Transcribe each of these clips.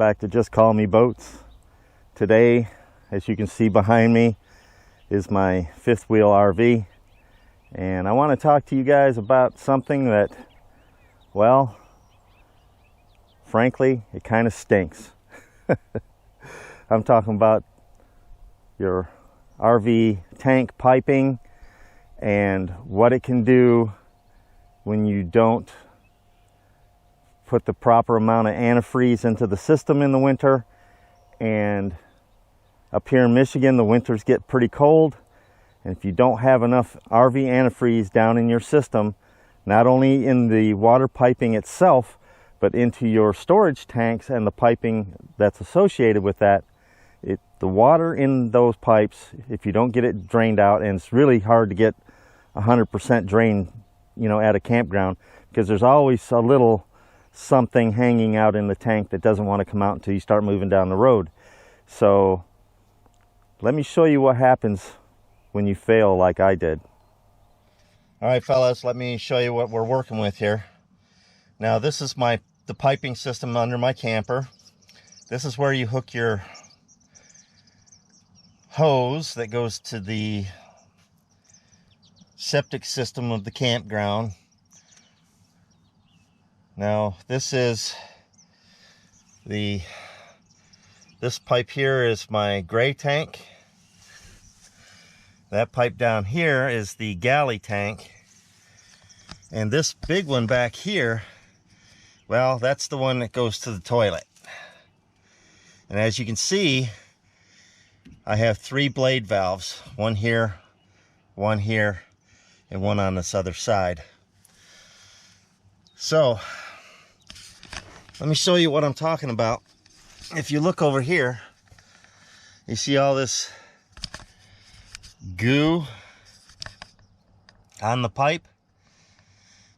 back to Just Call Me Boats. Today, as you can see behind me, is my fifth wheel RV. And I want to talk to you guys about something that, well, frankly, it kind of stinks. I'm talking about your RV tank piping and what it can do when you don't put the proper amount of antifreeze into the system in the winter. And up here in Michigan, the winters get pretty cold, and if you don't have enough RV antifreeze down in your system, not only in the water piping itself, but into your storage tanks and the piping that's associated with that, the water in those pipes, if you don't get it drained out, and it's really hard to get 100% drained, you know, at a campground, because there's always a little something hanging out in the tank that doesn't want to come out until you start moving down the road. So let me show you what happens when you fail like I did. All right, fellas, let me show you what we're working with here. Now, this is the piping system under my camper. This is where you hook your hose that goes to the septic system of the campground. Now, this pipe here is my gray tank. That pipe down here is the Galley tank. And this big one back here, well, that's the one that goes to the toilet. And as you can see, I have 3 blade valves, one here, and one on this other side. So let me show you what I'm talking about. If you look over here, you see all this goo on the pipe?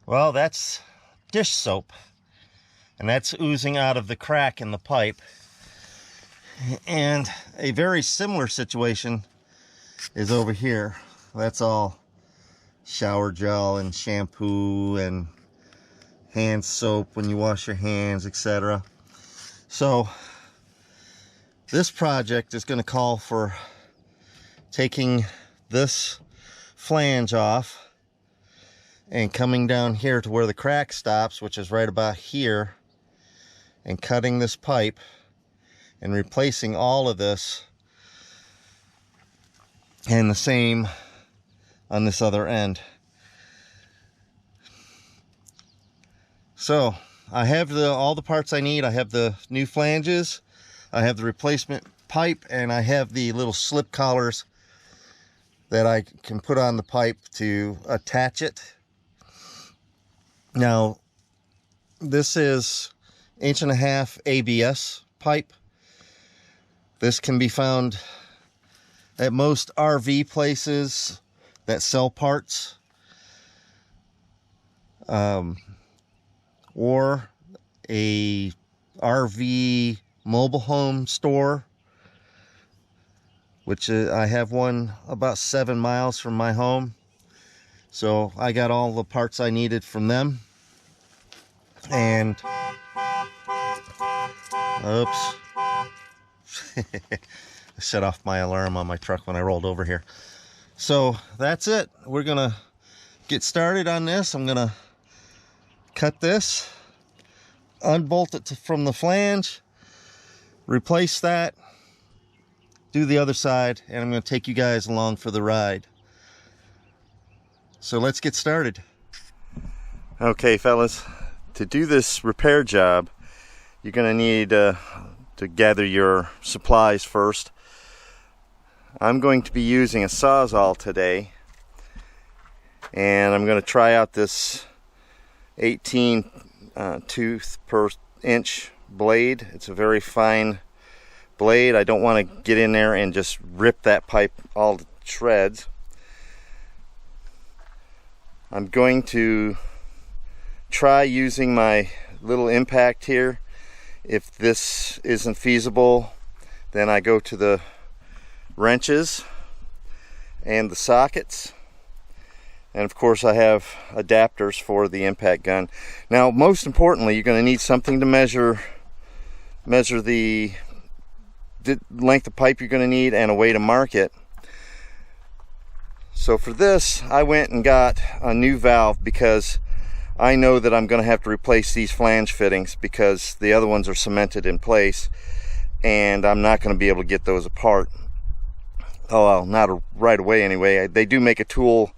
Well, that's dish soap, and that's oozing out of the crack in the pipe. And a very similar situation is over here. That's all shower gel and shampoo and hand soap when you wash your hands, etc. So this project is going to call for taking this flange off and coming down here to where the crack stops, which is right about here, and cutting this pipe and replacing all of this, and the same on this other end. So I have all the parts I need. I have the new flanges, I have the replacement pipe, and I have the little slip collars that I can put on the pipe to attach it. Now, this is 1.5 ABS pipe. This can be found at most RV places that sell parts, or a RV mobile home store, which I have one about 7 miles from my home. So I got all the parts I needed from them. And oops. I set off my alarm on my truck when I rolled over here. So that's it. We're gonna get started on this. I'm gonna cut this, unbolt it from the flange, replace that, do the other side, and I'm going to take you guys along for the ride. So let's get started. Okay, fellas, to do this repair job, you're going to need to gather your supplies first. I'm going to be using a Sawzall today, and I'm going to try out this 18 tooth per inch blade. It's a very fine blade. I don't want to get in there and just rip that pipe all to shreds. I'm going to try using my little impact here. If this isn't feasible, then I go to the wrenches and the sockets. And of course I have adapters for the impact gun. Now, most importantly, you're going to need something to measure measure the length of pipe you're going to need and a way to mark it. So for this, I went and got a new valve because I know that I'm going to have to replace these flange fittings because the other ones are cemented in place and I'm not going to be able to get those apart. Oh, well, not right away anyway. They do make a tool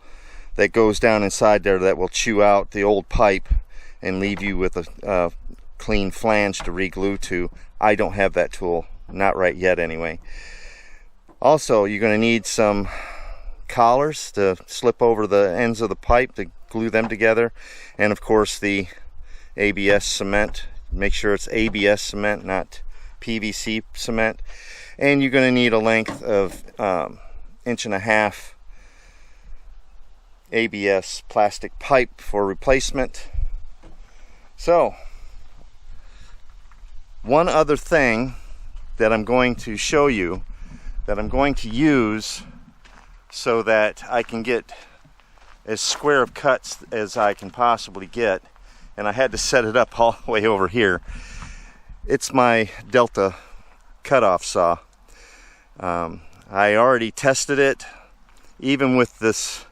that goes down inside there that will chew out the old pipe and leave you with a clean flange to re-glue to. I don't have that tool, not right yet anyway. Also, you're going to need some collars to slip over the ends of the pipe to glue them together, and of course the ABS cement. Make sure it's ABS cement, not PVC cement. And you're going to need a length of 1.5 inch ABS plastic pipe for replacement. So one other thing that I'm going to show you that I'm going to use so that I can get as square of cuts as I can possibly get, and I had to set it up all the way over here. It's my Delta cutoff saw. I already tested it, even with this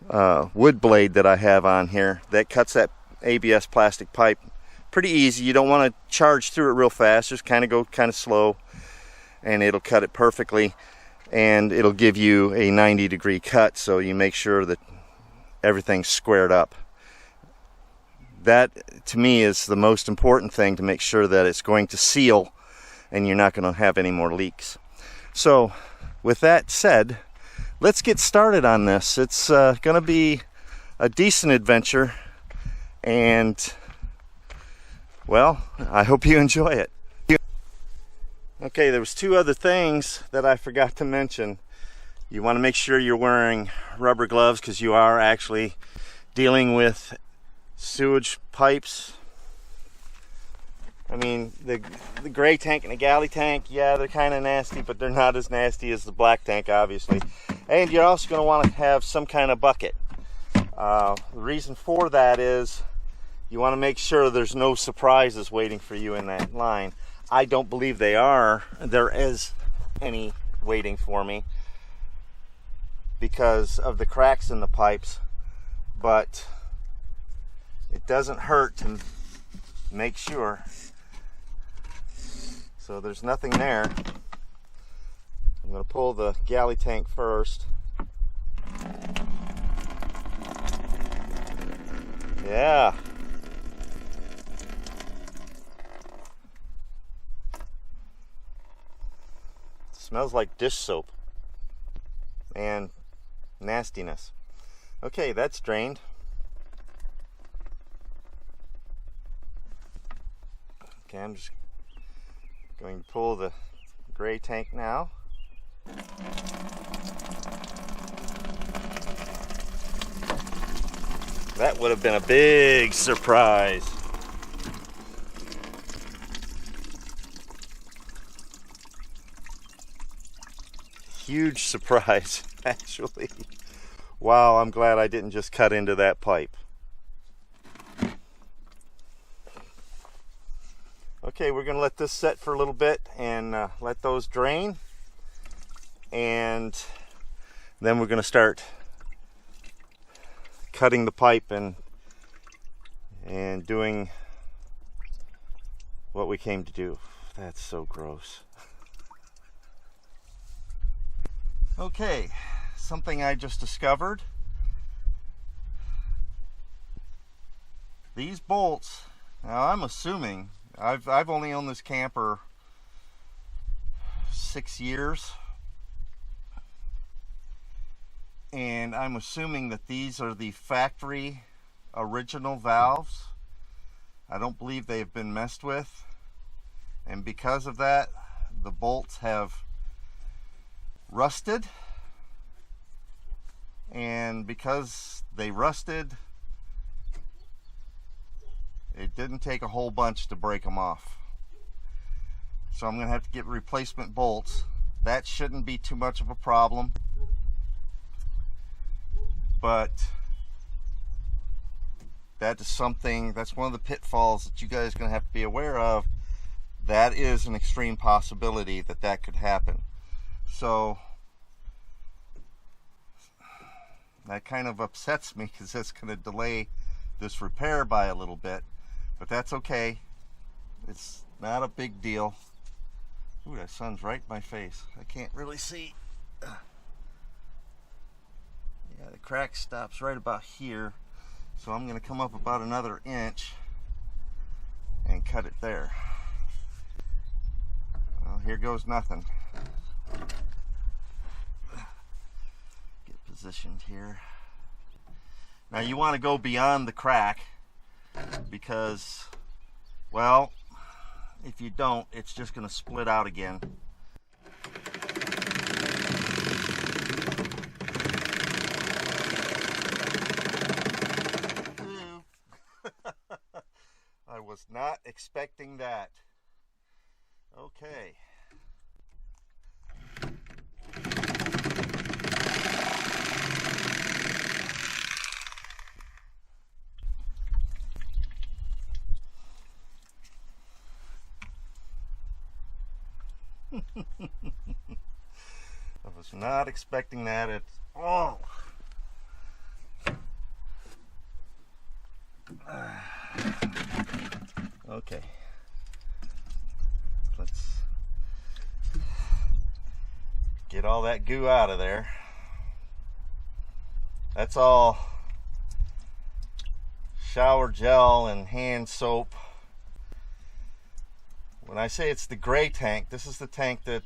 wood blade that I have on here that cuts that ABS plastic pipe pretty easy. You don't want to charge through it real fast, just kind of go kind of slow, and it'll cut it perfectly, and it'll give you a 90-degree cut, so you make sure that everything's squared up. That to me is the most important thing, to make sure that it's going to seal and you're not going to have any more leaks. So with that said, let's get started on this. It's going to be a decent adventure, and well, I hope you enjoy it. Okay, there was two other things that I forgot to mention. You want to make sure you're wearing rubber gloves because you are actually dealing with sewage pipes. I mean, the gray tank and the Galley tank, yeah, they're kind of nasty, but they're not as nasty as the black tank, obviously. And you're also going to want to have some kind of bucket. The reason for that is you want to make sure there's no surprises waiting for you in that line. I don't believe there is any waiting for me because of the cracks in the pipes, but it doesn't hurt to make sure. So there's nothing there. I'm going to pull the Galley tank first. Yeah. Smells like dish soap and nastiness. Okay, that's drained. Okay, I'm just going to pull the gray tank now. That would have been a big surprise. Huge surprise, actually. Wow, I'm glad I didn't just cut into that pipe. Okay, we're going to let this set for a little bit and let those drain. And then we're going to start cutting the pipe and doing what we came to do. That's so gross. Okay, something I just discovered. These bolts, now I'm assuming, I've only owned this camper 6 years, and I'm assuming that these are the factory original valves. I don't believe they've been messed with, and because of that, the bolts have rusted, and because they rusted, it didn't take a whole bunch to break them off. So I'm going to have to get replacement bolts. That shouldn't be too much of a problem, but that is something, that's one of the pitfalls that you guys are going to have to be aware of that is an extreme possibility that that could happen. So that kind of upsets me because that's going to delay this repair by a little bit, but that's okay. It's not a big deal. Ooh, that sun's right in my face. I can't really see. Yeah, the crack stops right about here, so I'm going to come up about another inch and cut it there. Well, here goes nothing. Get positioned here. Now you want to go beyond the crack because, well, if you don't, it's just going to split out again. I was not expecting that. Okay. I was not expecting that at all. Okay. Let's get all that goo out of there. That's all shower gel and hand soap. When I say it's the gray tank, this is the tank that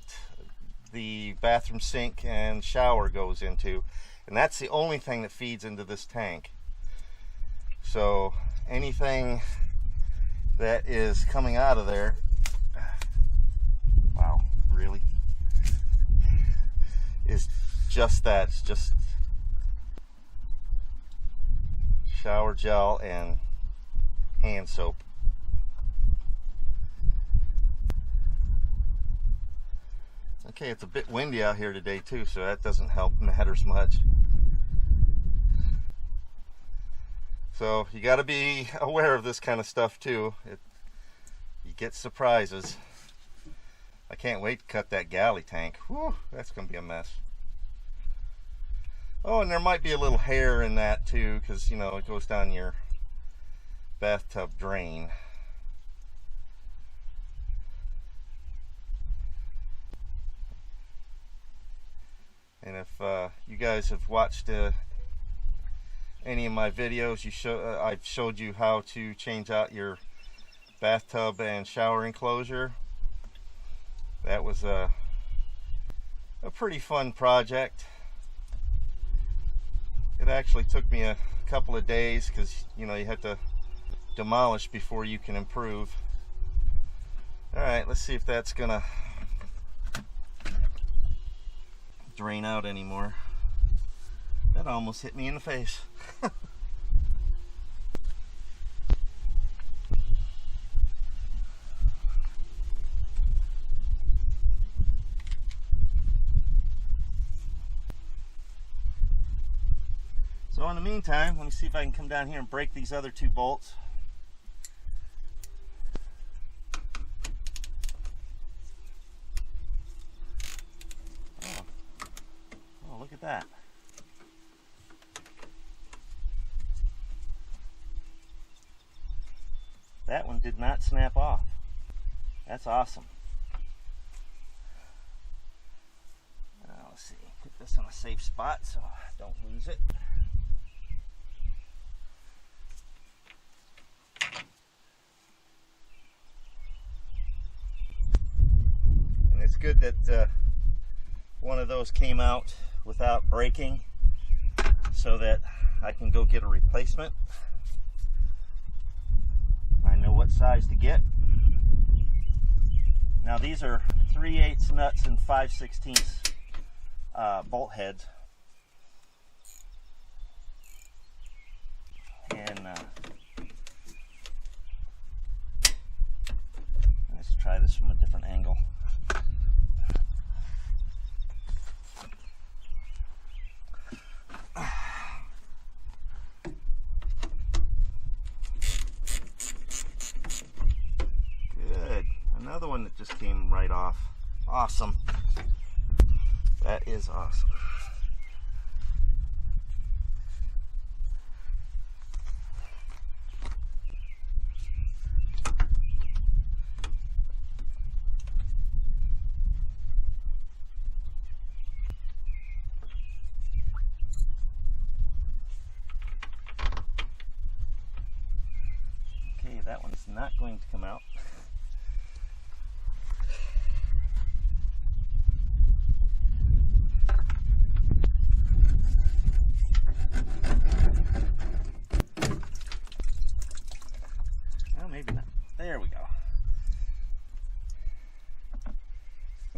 the bathroom sink and shower goes into, and that's the only thing that feeds into this tank. So anything that is coming out of there, wow, really, is just that. It's just shower gel and hand soap. Okay, it's a bit windy out here today too, so that doesn't help matters much. So you got to be aware of this kind of stuff too. You get surprises. I can't wait to cut that galley tank. Whew, that's going to be a mess. Oh, and there might be a little hair in that too, because, you know, it goes down your bathtub drain. And if you guys have watched any of my videos, I've showed you how to change out your bathtub and shower enclosure. That was a pretty fun project. It actually took me a couple of days because, you know, you have to demolish before you can improve. All right, let's see if that's gonna drain out anymore. That almost hit me in the face. So in the meantime, let me see if I can come down here and break these other two bolts. Oh, look at that. That one did not snap off. That's awesome. Now let's see, put this in a safe spot so I don't lose it. And it's good that one of those came out without breaking so that I can go get a replacement. I know what size to get. Now these are 3/8 nuts and 5/16 bolt heads. And let's try this from a different angle. Another one just came right off. Awesome. That is awesome. Okay, that one's not going to come out. Maybe not. There we go.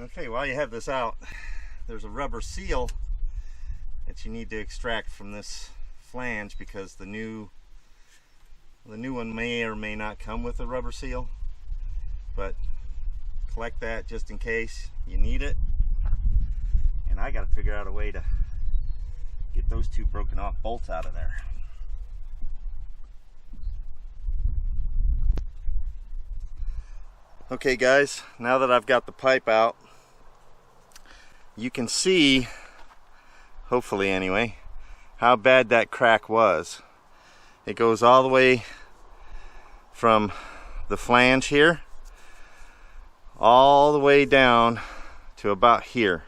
Okay, while you have this out, there's a rubber seal that you need to extract from this flange because the new one may or may not come with a rubber seal, but collect that just in case you need it. And I got to figure out a way to get those two broken off bolts out of there. Okay guys, now that I've got the pipe out, you can see, hopefully anyway, how bad that crack was. It goes all the way from the flange here, all the way down to about here.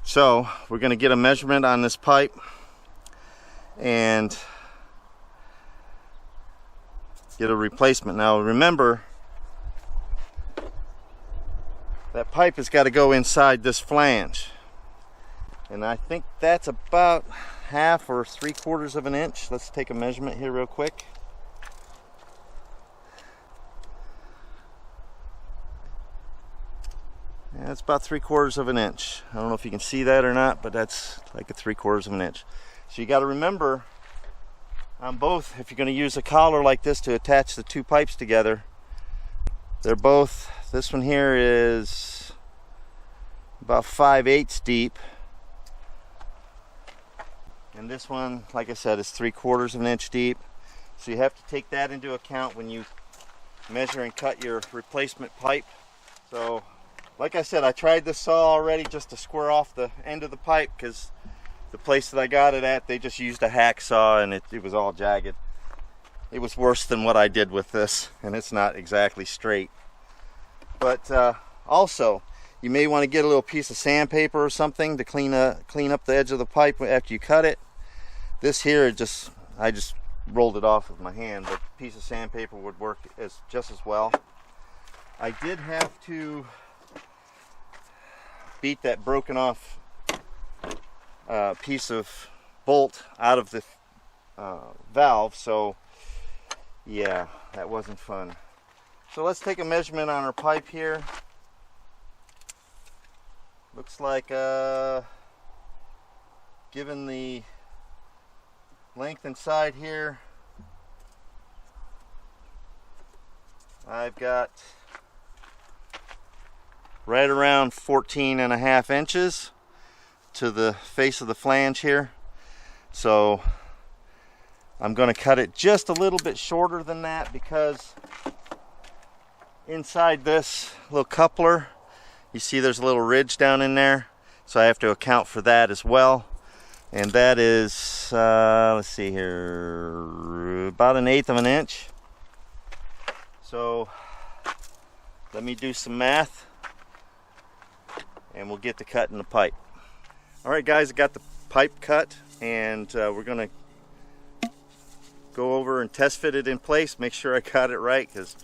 So we're going to get a measurement on this pipe and get a replacement. Now remember, that pipe has got to go inside this flange, and I think that's about 1/2 or 3/4 of an inch. Let's take a measurement here real quick. Yeah, it's about 3/4 of an inch. I don't know if you can see that or not, but that's like a 3/4 of an inch. So you got to remember on both, if you're going to use a collar like this to attach the two pipes together, they're both, this one here is about 5/8 deep, and this one, like I said, is 3/4 of an inch deep. So you have to take that into account when you measure and cut your replacement pipe. So like I said, I tried this saw already just to square off the end of the pipe, because the place that I got it at, they just used a hacksaw and it was all jagged. It was worse than what I did with this, and it's not exactly straight. But also, you may want to get a little piece of sandpaper or something to clean up the edge of the pipe after you cut it. This here, I just rolled it off with my hand, but a piece of sandpaper would work just as well. I did have to beat that broken off piece of bolt out of the valve, so yeah, that wasn't fun. So let's take a measurement on our pipe here. Looks like given the length inside here, I've got right around 14.5 inches to the face of the flange here. So I'm going to cut it just a little bit shorter than that, because inside this little coupler, you see there's a little ridge down in there, so I have to account for that as well. And that is, let's see here, about 1/8 of an inch. So let me do some math and we'll get to cutting the pipe. Alright guys, I got the pipe cut, and we're going to go over and test fit it in place, make sure I got it right, because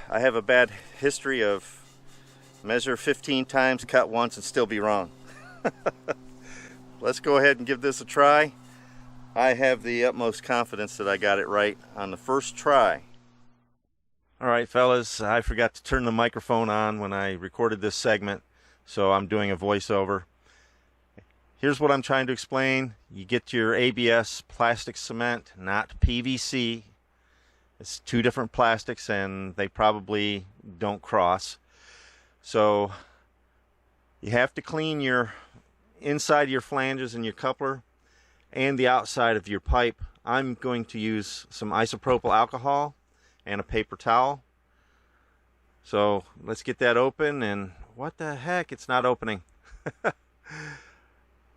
I have a bad history of measure 15 times, cut once, and still be wrong. Let's go ahead and give this a try. I have the utmost confidence that I got it right on the first try. Alright fellas, I forgot to turn the microphone on when I recorded this segment, so I'm doing a voiceover. Here's what I'm trying to explain. You get your ABS plastic cement, not PVC. It's two different plastics and they probably don't cross. So you have to clean your inside of your flanges and your coupler and the outside of your pipe. I'm going to use some isopropyl alcohol and a paper towel. So let's get that open, and what the heck, it's not opening.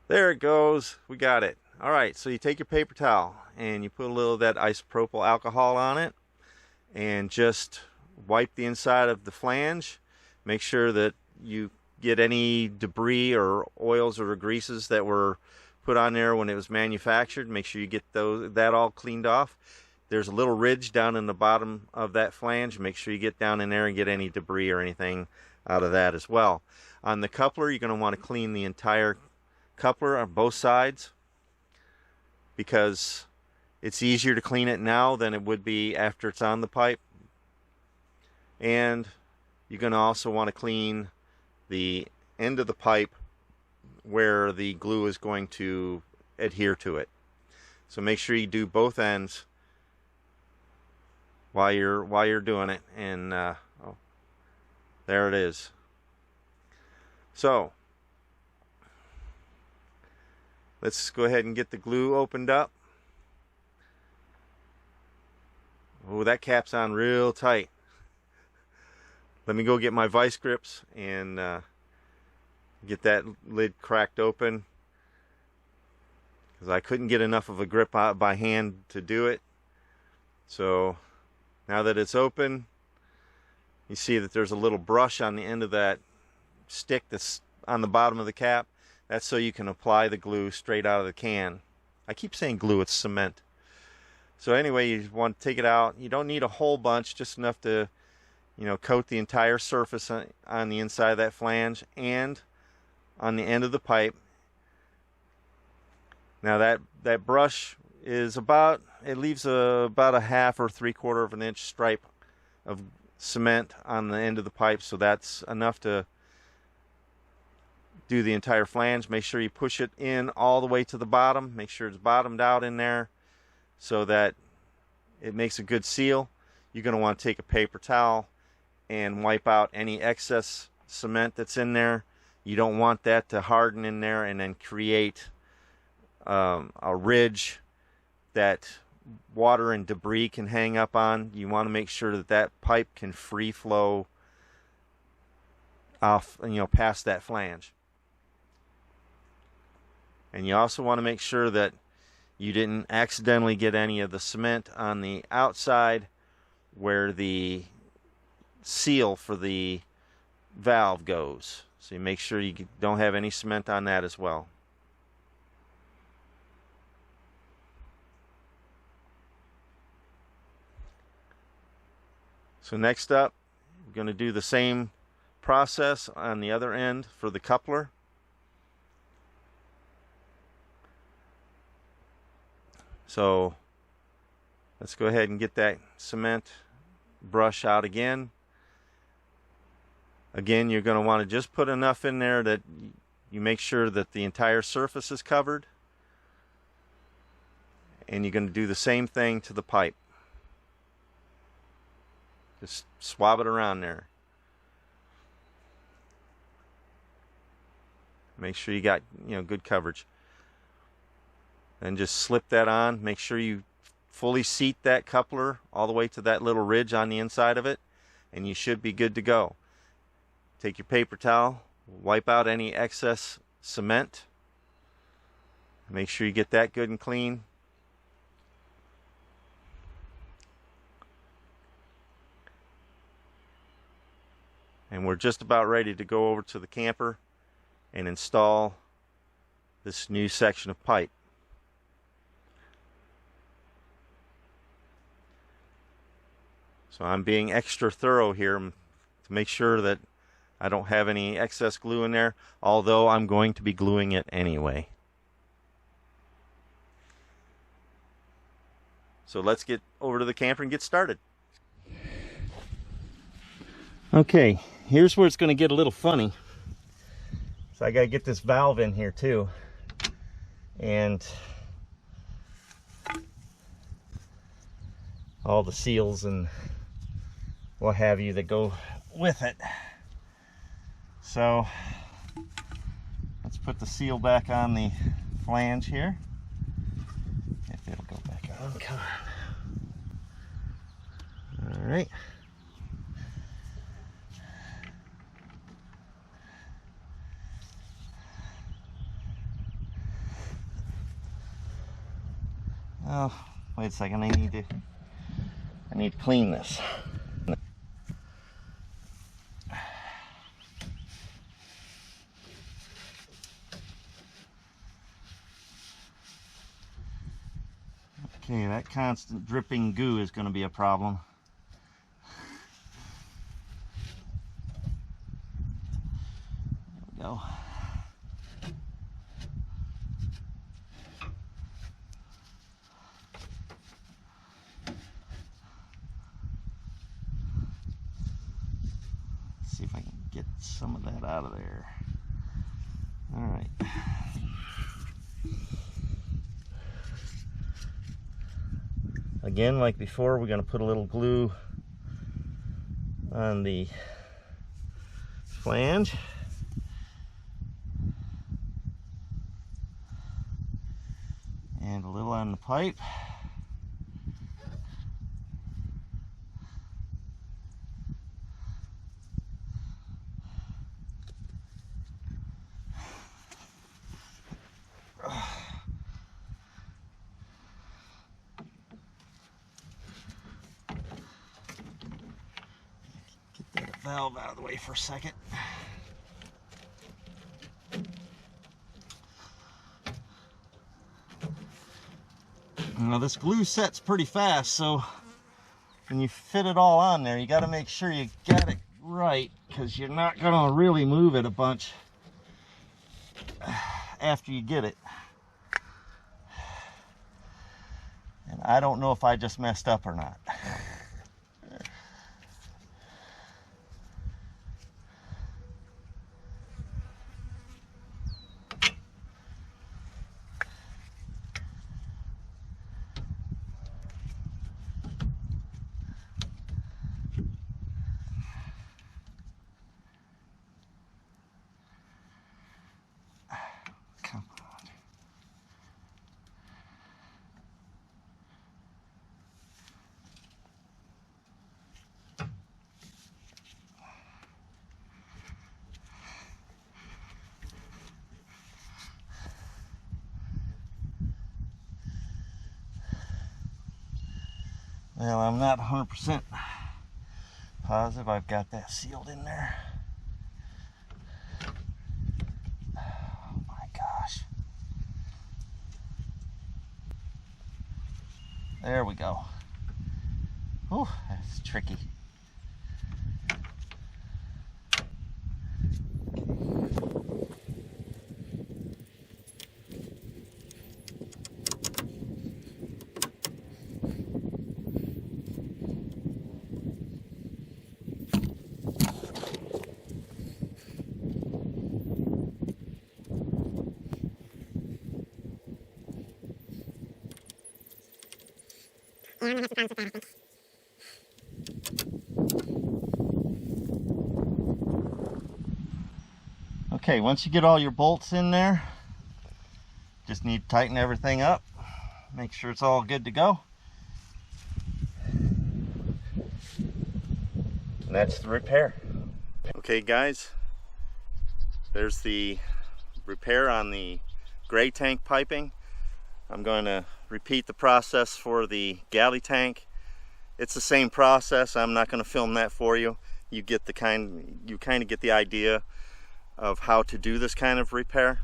There it goes, we got it. All right, so you take your paper towel and you put a little of that isopropyl alcohol on it and just wipe the inside of the flange. Make sure that you get any debris or oils or greases that were put on there when it was manufactured. Make sure you get that all cleaned off. There's a little ridge down in the bottom of that flange. Make sure you get down in there and get any debris or anything out of that as well. On the coupler, you're going to want to clean the entire coupler on both sides, because it's easier to clean it now than it would be after it's on the pipe. And you're going to also want to clean the end of the pipe where the glue is going to adhere to it. So make sure you do both ends while you're doing it. And oh, there it is. So let's go ahead and get the glue opened up. Oh, that cap's on real tight. Let me go get my vice grips and get that lid cracked open, because I couldn't get enough of a grip out by hand to do it. So now that it's open, you see that there's a little brush on the end of that stick that's on the bottom of the cap. That's so you can apply the glue straight out of the can. I keep saying glue, it's cement. So anyway, you want to take it out. You don't need a whole bunch, just enough to, coat the entire surface on the inside of that flange and on the end of the pipe. Now that brush is it leaves about a 1/2 or 3/4 of an inch stripe of cement on the end of the pipe, so that's enough to do the entire flange. Make sure you push it in all the way to the bottom. Make sure it's bottomed out in there so that it makes a good seal. You're going to want to take a paper towel and wipe out any excess cement that's in there. You don't want that to harden in there and then create a ridge that water and debris can hang up on. You want to make sure that that pipe can free flow off, past that flange. And you also want to make sure that you didn't accidentally get any of the cement on the outside where the seal for the valve goes. So you make sure you don't have any cement on that as well. So next up, we're going to do the same process on the other end for the coupler. So let's go ahead and get that cement brush out again. Again, you're going to want to just put enough in there that you make sure that the entire surface is covered. And you're going to do the same thing to the pipe. Just swab it around there. Make sure you got, good coverage. Then just slip that on. Make sure you fully seat that coupler all the way to that little ridge on the inside of it, and you should be good to go. Take your paper towel, wipe out any excess cement. Make sure you get that good and clean. And we're just about ready to go over to the camper and install this new section of pipe. So I'm being extra thorough here to make sure that I don't have any excess glue in there, although I'm going to be gluing it anyway. So let's get over to the camper and get started. Okay, here's where it's going to get a little funny. So I got to get this valve in here too. And all the seals and what have you that go with it. So let's put the seal back on the flange here. If it'll go back on, come on. All right. Oh, wait a second, I need to clean this. Okay, that constant dripping goo is going to be a problem. There we go. Let's see if I can get some of that out of there. All right. Again, like before, we're going to put a little glue on the flange. And a little on the pipe. Valve out of the way for a second. Now this glue sets pretty fast, so when you fit it all on there, you got to make sure you got it right, because you're not going to really move it a bunch after you get it. And I don't know if I just messed up or not. Well, I'm not 100% positive I've got that sealed in there. Oh my gosh. There we go. Oh, that's tricky. Yeah, I'm gonna have some problems with that, I think. Okay, once you get all your bolts in there, just need to tighten everything up, make sure it's all good to go. And that's the repair. Okay guys, there's the repair on the gray tank piping. I'm going to repeat the process for the galley tank. It's the same process. I'm not going to film that for you. You kind of get the idea of how to do this kind of repair.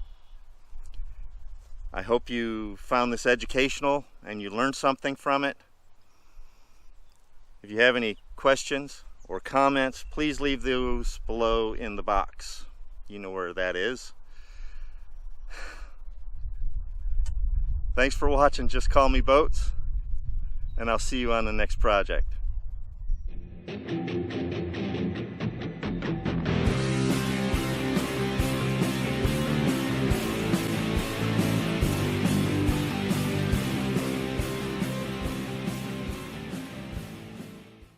I hope you found this educational and you learned something from it. If you have any questions or comments, please leave those below in the box. You know where that is. Thanks for watching Just Call Me Boats, and I'll see you on the next project.